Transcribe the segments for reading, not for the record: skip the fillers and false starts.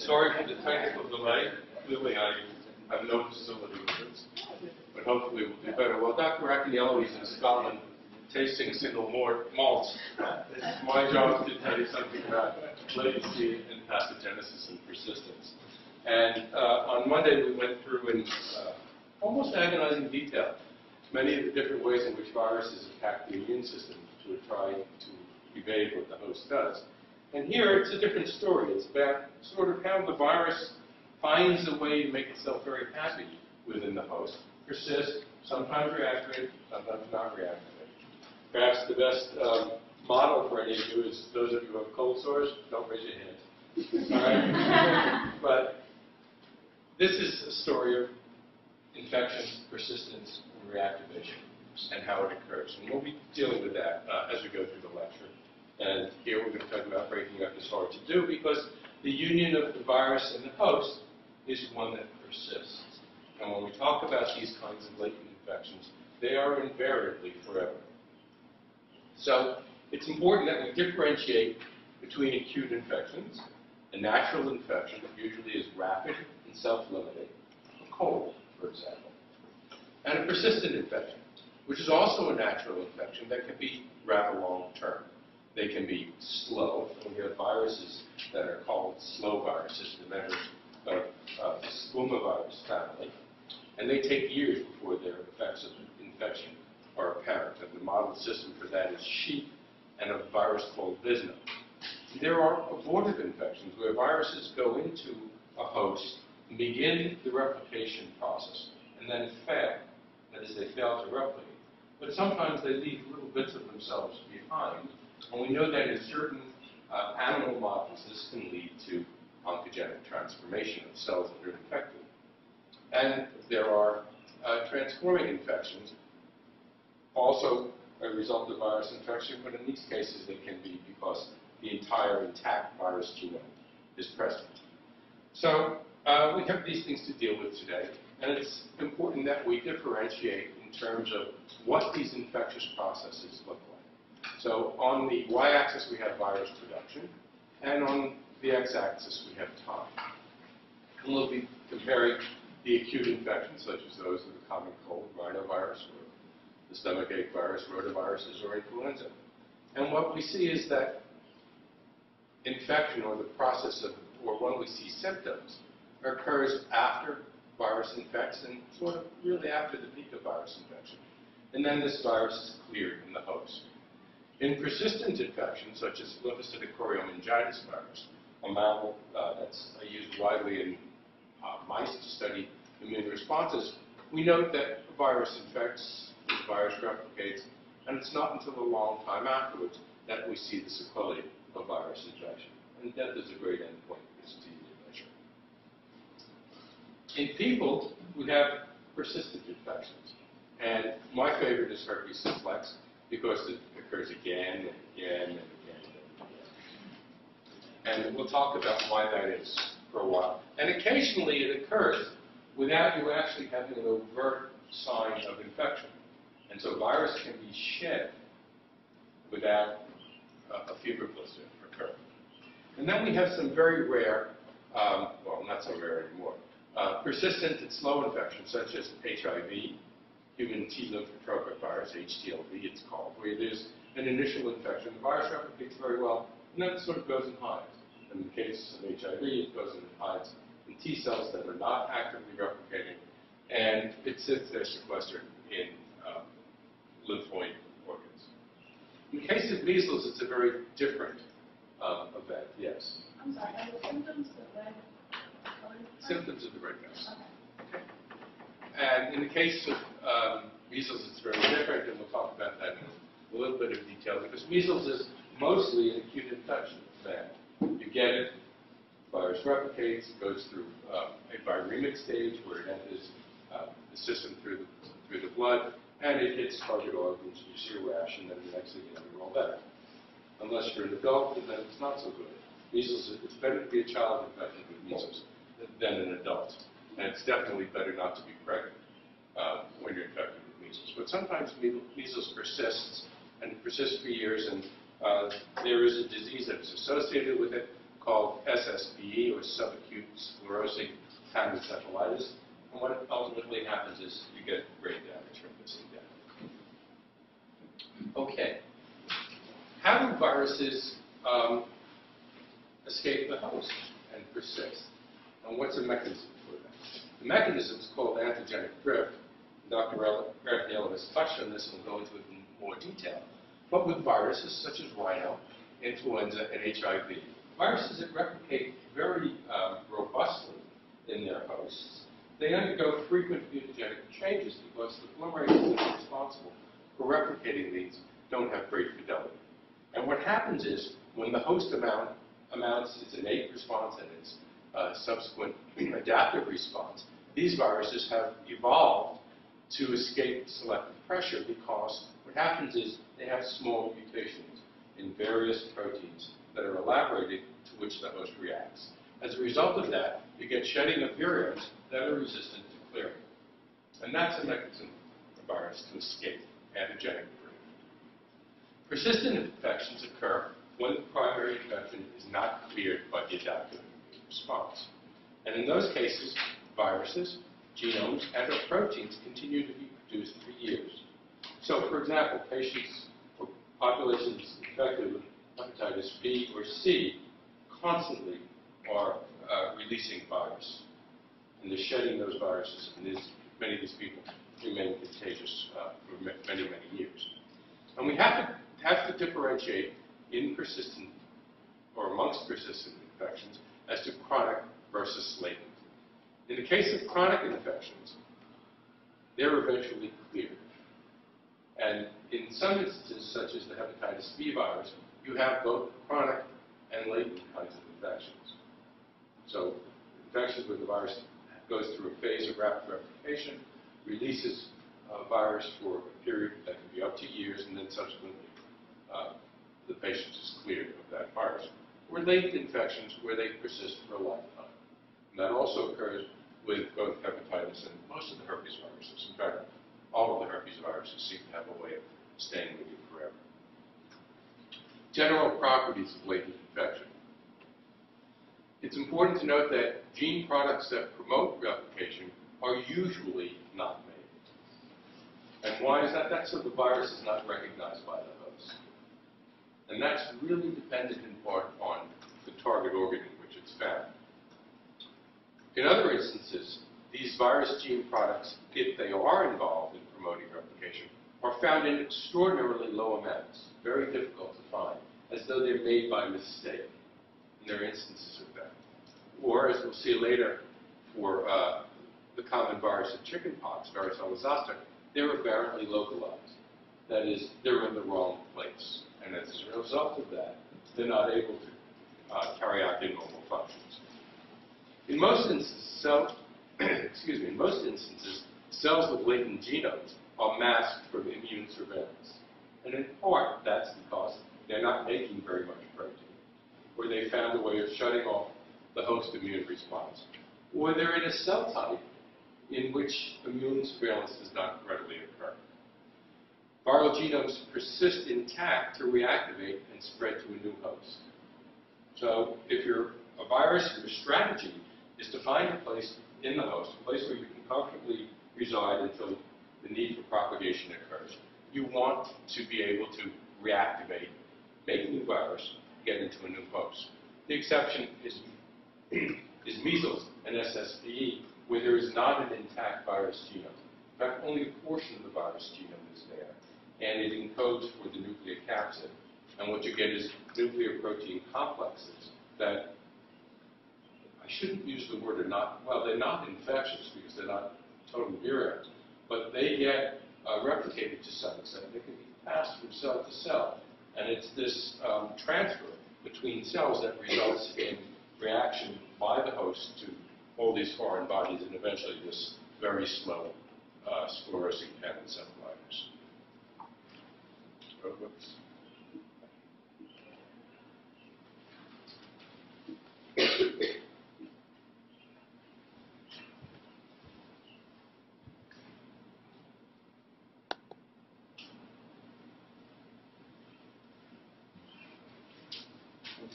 Sorry for the technical delay. Clearly, I have no facility with this, but hopefully we'll do better. Well, Dr. Acaniello is in Scotland tasting single malts. It's my job to tell you something about latency and pathogenesis and persistence. And on Monday, we went through in almost agonizing detail many of the different ways in which viruses attack the immune system to try to evade what the host does. And here, it's a different story. It's about sort of how the virus finds a way to make itself very happy within the host, persist, sometimes reactivate, sometimes not reactivate. Perhaps the best model for any of you is those of you who have cold sores, don't raise your hand. All right? But this is a story of infection, persistence, and reactivation, and how it occurs. And we'll be dealing with that as we go through the lecture. And here we're going to talk about breaking up is hard to do because the union of the virus and the host is one that persists. And when we talk about these kinds of latent infections, they are invariably forever. So it's important that we differentiate between acute infections, a natural infection that usually is rapid and self-limiting, a cold, for example, and a persistent infection, which is also a natural infection that can be rather long-term. They can be slow. We have viruses that are called slow viruses, the members of the spumavirus family, and they take years before their effects of infection are apparent. And the model system for that is sheep and a virus called Visna. There are abortive infections where viruses go into a host, begin the replication process, and then fail. That is, they fail to replicate. But sometimes they leave little bits of themselves behind. And we know that in certain animal models, this can lead to oncogenic transformation of cells that are infected. And there are transforming infections, also a result of virus infection, but in these cases they can be because the entire intact virus genome is present. So we have these things to deal with today, and it's important that we differentiate in terms of what these infectious processes look like. So on the y-axis we have virus production, and on the x-axis we have time. And we'll be comparing the acute infections, such as those of the common cold, rhinovirus, or the stomachache virus, rotaviruses, or influenza. And what we see is that infection, or the process of, or when we see symptoms, occurs after virus infects and sort of really after the peak of virus infection. And then this virus is cleared in the host. In persistent infections, such as lymphocytic choriomeningitis virus, a mammal that's used widely in mice to study immune responses, we note that a virus infects, the virus replicates, and it's not until a long time afterwards that we see the sequelae of virus infection. And death is a great endpoint for this disease measure. In people, we have persistent infections. And my favorite is herpes simplex, because it occurs again and again and again and again. And we'll talk about why that is for a while. And occasionally it occurs without you actually having an overt sign of infection. And so virus can be shed without a fever blister occurring. And then we have some very rare, well, not so rare anymore, persistent and slow infections, such as HIV, human T lymphotropic virus, HTLV it's called, where there's an initial infection. The virus replicates very well, and then it sort of goes and hides. In the case of HIV, it goes and hides in T cells that are not actively replicating, and it sits there sequestered in lymphoid organs. In the case of measles, it's a very different event, yes. I'm sorry, are the symptoms the red colored? Symptoms of the red virus. Okay. And in the case of measles, it's very different, and we'll talk about that in a little bit of detail, because measles is mostly an acute infection. You get it, the virus replicates, it goes through a viremic stage where it enters the system through the blood, and it hits target organs, you see a rash, and then the next thing you know, you're all better. Unless you're an adult, and then it's not so good. Measles, it's better to be a child infected with measles than an adult. And it's definitely better not to be pregnant when you're infected with measles. But sometimes measles persists, and it persists for years, and there is a disease that is associated with it called SSBE, or subacute sclerosing panencephalitis. And what ultimately happens is you get brain damage from this and death. Okay. How do viruses escape the host and persist? And what's the mechanism for that? The mechanism is called antigenic drift. Dr. Raphael has touched on this and will go into it in more detail. But with viruses such as rhino, influenza, and HIV, viruses that replicate very robustly in their hosts, they undergo frequent mutagenic changes because the polymerases that are responsible for replicating these don't have great fidelity. And what happens is, when the host mounts its innate response and its subsequent adaptive response, these viruses have evolved to escape selective pressure because what happens is they have small mutations in various proteins that are elaborated to which the host reacts. As a result of that, you get shedding of virions that are resistant to clearing. And that's a mechanism for virus to escape antigenic drift. Persistent infections occur when the primary infection is not cleared by the adaptive response. And in those cases, viruses, genomes, and or proteins continue to be produced for years. So, for example, patients or populations infected with hepatitis B or C constantly are releasing virus. And they're shedding those viruses, and many of these people remain contagious for many, many years. And we have to differentiate in persistent or amongst persistent infections as to chronic versus latent. In the case of chronic infections, they're eventually cleared. And in some instances, such as the hepatitis B virus, you have both chronic and latent kinds of infections. So infections where the virus goes through a phase of rapid replication, releases virus for a period that can be up to years, and then subsequently the patient is cleared of that virus. Or latent infections where they persist for a lifetime. And that also occurs with both hepatitis and most of the herpes viruses. In fact, all of the herpes viruses seem to have a way of staying with you forever. General properties of latent infection. It's important to note that gene products that promote replication are usually not made. And why is that? That's so the virus is not recognized by the host. And that's really dependent in part on the target organ in which it's found. In other instances, these virus gene products, if they are involved in promoting replication, are found in extraordinarily low amounts, very difficult to find, as though they're made by mistake. And there are instances of that. Or, as we'll see later, for the common virus of chickenpox, varicella zoster, they're apparently localized. That is, they're in the wrong place. And as a result of that, they're not able to carry out their normal functions. In most instances, cells with latent genomes are masked from immune surveillance. And in part, that's because they're not making very much protein, or they found a way of shutting off the host immune response, or they're in a cell type in which immune surveillance does not readily occur. Viral genomes persist intact to reactivate and spread to a new host. So if you're a virus, your strategy is to find a place in the host, a place where you can comfortably reside until the need for propagation occurs. You want to be able to reactivate, make a new virus, get into a new host. The exception is measles and SSBE, where there is not an intact virus genome. In fact, only a portion of the virus genome is there, and it encodes for the nucleocapsid. And what you get is nuclear protein complexes that, I shouldn't use the word they're not infectious because they're not total virions, but they get replicated to some extent. They can be passed from cell to cell. And it's this transfer between cells that results in reaction by the host to all these foreign bodies and eventually this very slow sclerosing panencephalitis. Oh, whoops.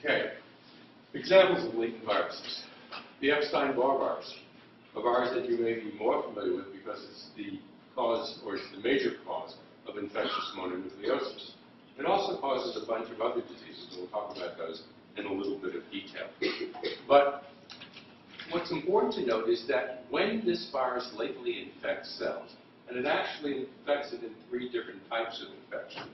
Okay. Examples of latent viruses. The Epstein-Barr virus, a virus that you may be more familiar with because it's the cause, or it's the major cause, of infectious mononucleosis. It also causes a bunch of other diseases, and we'll talk about those in a little bit of detail. But what's important to note is that when this virus latently infects cells, and it actually infects it in 3 different types of infection,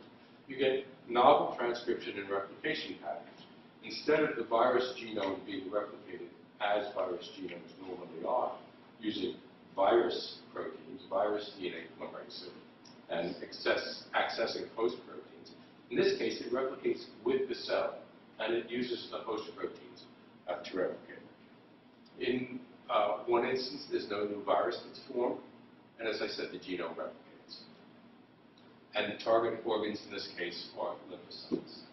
you get novel transcription and replication patterns. Instead of the virus genome being replicated as virus genomes normally are, using virus proteins, virus DNA polymerase, and accessing host proteins, in this case it replicates with the cell, and it uses the host proteins to replicate. In one instance, there's no new virus that's formed, and as I said, the genome replicates. And the target organs in this case are lymphocytes.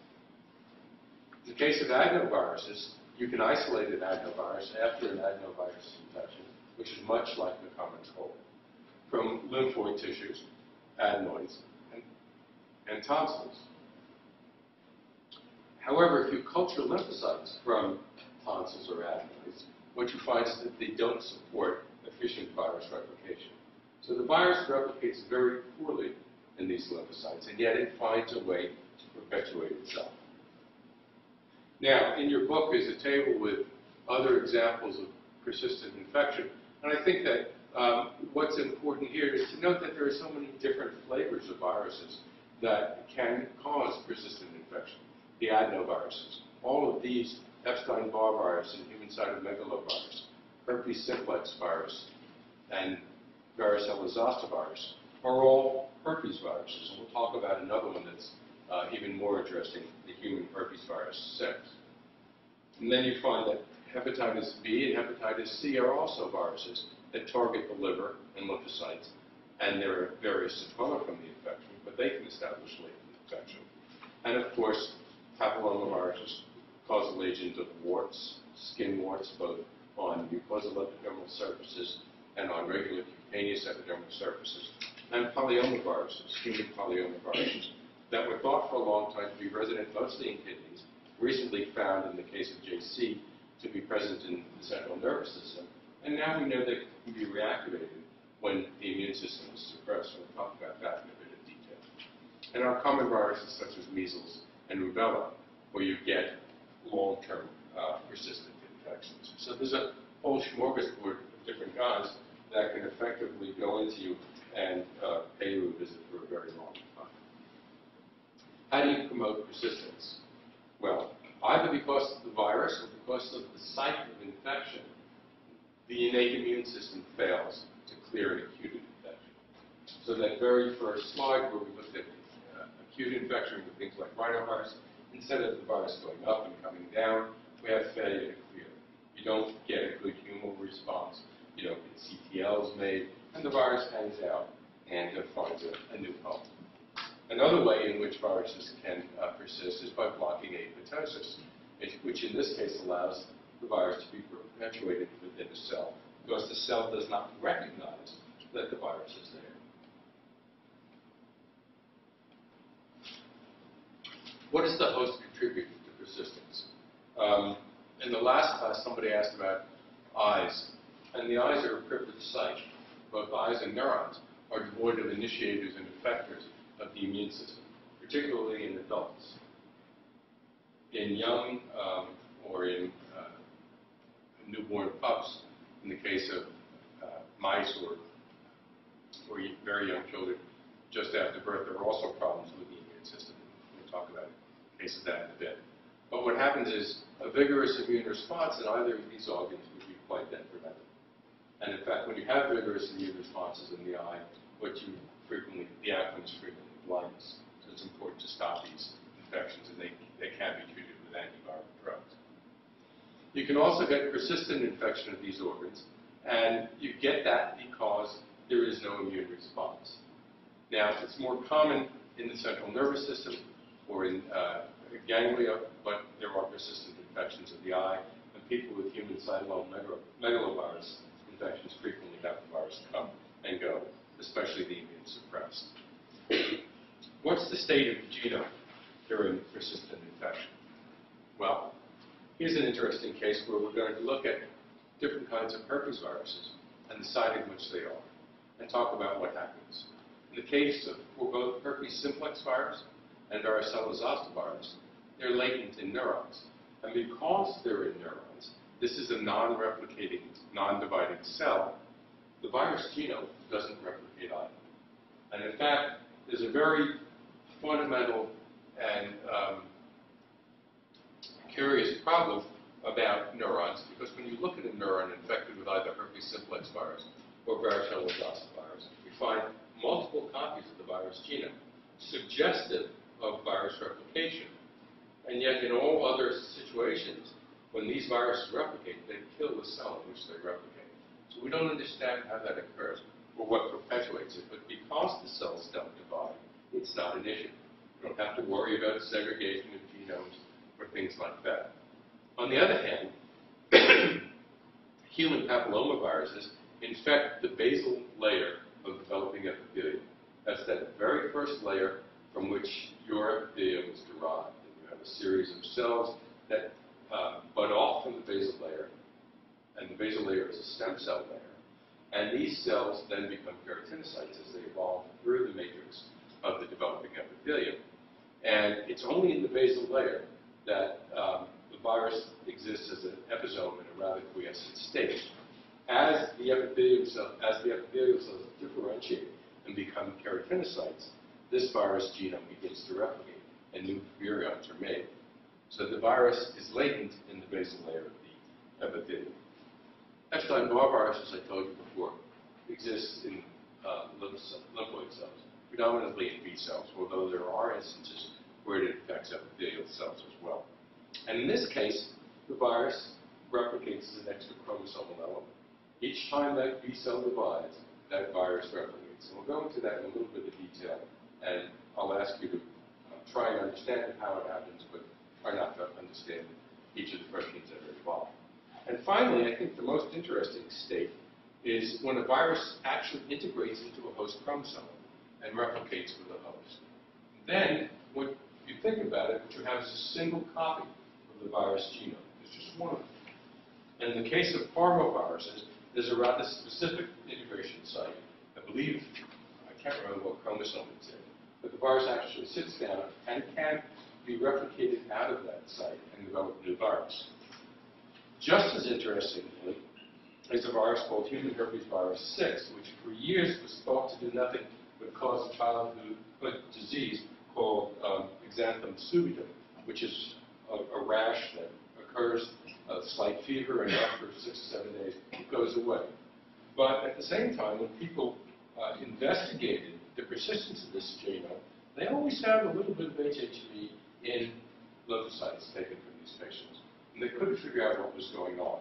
In the case of adenoviruses, you can isolate an adenovirus after an adenovirus infection, which is much like the common cold, from lymphoid tissues, adenoids, and tonsils. However, if you culture lymphocytes from tonsils or adenoids, what you find is that they don't support efficient virus replication. So the virus replicates very poorly in these lymphocytes, and yet it finds a way to perpetuate itself. Now, in your book is a table with other examples of persistent infection, and I think that what's important here is to note that there are so many different flavors of viruses that can cause persistent infection. The adenoviruses, all of these, Epstein-Barr virus and human cytomegalovirus, herpes simplex virus, and varicella zoster virus are all herpes viruses. And we'll talk about another one that's even more interesting, the human herpes virus 6. And then you find that hepatitis B and hepatitis C are also viruses that target the liver and lymphocytes, and there are various sequelae from the infection, but they can establish latent infection. And of course, papillomaviruses, causal agent of warts, skin warts, both on mucosal epidermal surfaces and on regular cutaneous epidermal surfaces, and polyomaviruses, human polyomaviruses, that were thought for a long time to be resident mostly in kidneys, recently found in the case of JC to be present in the central nervous system, and now we know they can be reactivated when the immune system is suppressed. We'll talk about that in a bit of detail. And our common viruses such as measles and rubella, where you get long-term persistent infections. So there's a whole smorgasbord of different kinds that can effectively go into you and pay you a visit for a very long time. How do you promote persistence? Well, either because of the virus or because of the site of infection, the innate immune system fails to clear an acute infection. So that very first slide where we looked at acute infection with things like rhinovirus, instead of the virus going up and coming down, we have failure to clear. You don't get a good humoral response. You don't get CTLs made, and the virus hangs out and finds a new home. Another way in which viruses can persist is by blocking apoptosis, which in this case allows the virus to be perpetuated within a cell, because the cell does not recognize that the virus is there. What does the host contribute to persistence? In the last class, somebody asked about eyes, and the eyes are a privileged site. Both eyes and neurons are devoid of initiators and effectors of the immune system, particularly in adults. In young or in newborn pups, in the case of mice or very young children just after birth, there are also problems with the immune system. We'll talk about cases of that in a bit. But what happens is a vigorous immune response in either of these organs would be quite detrimental. And in fact, when you have vigorous immune responses in the eye, the outcome is frequently blindness. So it's important to stop these infections, and they can be treated with antiviral drugs. You can also get persistent infection of these organs, and you get that because there is no immune response. Now, it's more common in the central nervous system or in ganglia, but there are persistent infections of the eye, and people with human cytomegalovirus infections frequently have the virus come and go, especially the immune suppressed. What's the state of the genome during persistent infection? Well, Here's an interesting case where we're going to look at different kinds of herpes viruses and the site in which they are, and talk about what happens. In the case of for both herpes simplex virus and varicella zoster virus, they're latent in neurons. And because they're in neurons, this is a non-replicating, non-dividing cell, the virus genome doesn't replicate either. And in fact, there's a very fundamental and curious problem about neurons, because when you look at a neuron infected with either herpes simplex virus or varicella zoster virus, we find multiple copies of the virus genome, suggestive of virus replication. And yet, in all other situations, when these viruses replicate, they kill the cell in which they replicate. So we don't understand how that occurs or what perpetuates it. But because the cells don't divide, it's not an issue. You don't have to worry about segregation of genomes or things like that. On the other hand, human papillomaviruses infect the basal layer of developing epithelium. That's that very first layer from which your epithelium is derived. And you have a series of cells that bud off from the basal layer, and the basal layer is a stem cell layer. And these cells then become keratinocytes as they evolve through the matrix of the developing epithelium. And it's only in the basal layer that the virus exists as an episome in a rather quiescent state. As the epithelial cells differentiate and become keratinocytes, this virus genome begins to replicate, and new virions are made. So the virus is latent in the basal layer of the epithelium. Epstein-Barr virus, as I told you before, exists in lymphoid cells, predominantly in B cells, although there are instances where it infects epithelial cells as well. And in this case, the virus replicates as an extra chromosomal element. Each time that B cell divides, that virus replicates. And we'll go into that in a little bit of detail, and I'll ask you to try and understand how it happens, but try not to understand each of the proteins that are involved. And finally, I think the most interesting state is when a virus actually integrates into a host chromosome and replicates with the host. Then, when you think about it, what you have is a single copy of the virus genome. There's just one of them. And in the case of parvoviruses, there's a rather specific integration site. I believe, I can't remember what chromosome it's in, but the virus actually sits down and can be replicated out of that site and develop new virus. Just as interestingly is a virus called human herpes virus 6, which for years was thought to do nothing but cause a childhood disease called exanthum subidum, which is a rash that occurs, a slight fever, and after 6 or 7 days, it goes away. But at the same time, when people investigated the persistence of this genome, they always found a little bit of HHV in lymphocytes taken from these patients. And they couldn't figure out what was going on.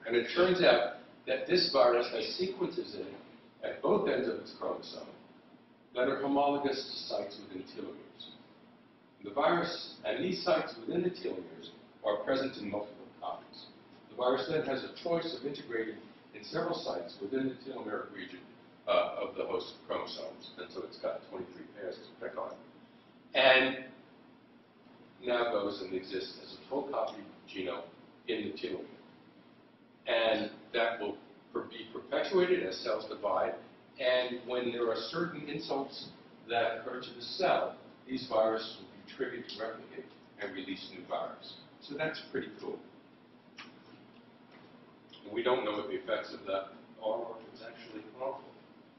And it turns out that this virus has sequences in it at both ends of its chromosome that are homologous to sites within telomeres. The virus and these sites within the telomeres are present in multiple copies. The virus then has a choice of integrating in several sites within the telomeric region of the host chromosomes, and so it's got 23 pairs to pick on. And now goes and exists as a full copy genome in the telomere. And that will be perpetuated as cells divide, and when there are certain insults that occur to the cell, these viruses will be triggered to replicate and release new virus. So that's pretty cool. And we don't know what the effects of that are or if it's actually harmful.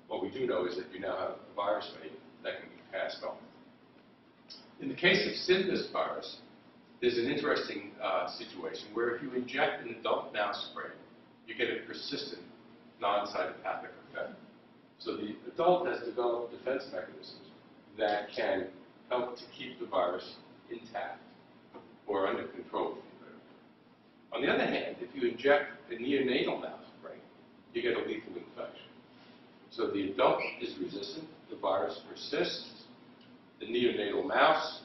What we do know is that you now have a virus made that can be passed on. In the case of Synthis virus, there's an interesting situation where if you inject an adult mouse brain, you get a persistent non-cytopathic effect. So the adult has developed defense mechanisms that can help to keep the virus intact or under control. On the other hand, if you inject a neonatal mouse brain, you get a lethal infection. So the adult is resistant, the virus persists, the neonatal mouse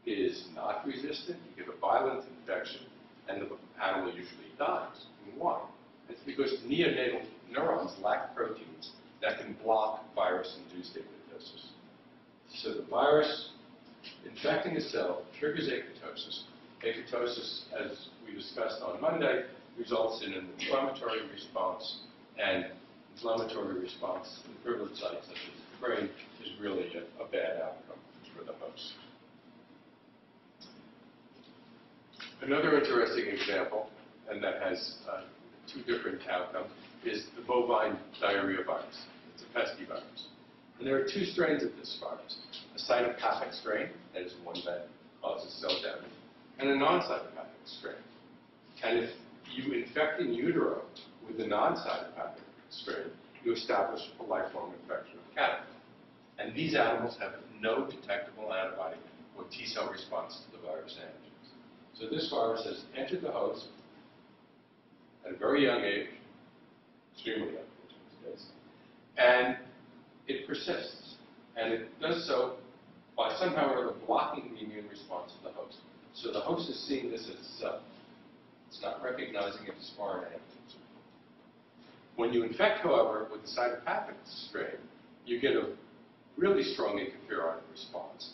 is not resistant, you get a violent infection, and the animal usually dies. And why? It's because neonatal neurons lack proteins that can block virus-induced apoptosis. So the virus infecting a cell triggers apoptosis, Apoptosis, as we discussed on Monday, results in an inflammatory response, and inflammatory response in privileged sites such as the brain is really a bad outcome for the host. Another interesting example, and that has two different outcomes, is the bovine diarrhea virus. It's a pesky virus. And there are two strains of this virus. A cytopathic strain, that is one that causes cell damage, and a non-cytopathic strain. And if you infect in utero with the non-cytopathic strain, you establish a lifelong infection of cattle. And these animals have no detectable antibody or T-cell response to the virus antigens. So this virus has entered the host at a very young age, extremely young age in this case, and it persists. And it does so by somehow or other blocking the immune response of the host. So the host is seeing this as itself. It's not recognizing it as foreign antigens. When you infect, however, with the cytopathic strain, you get a really strong interferon response.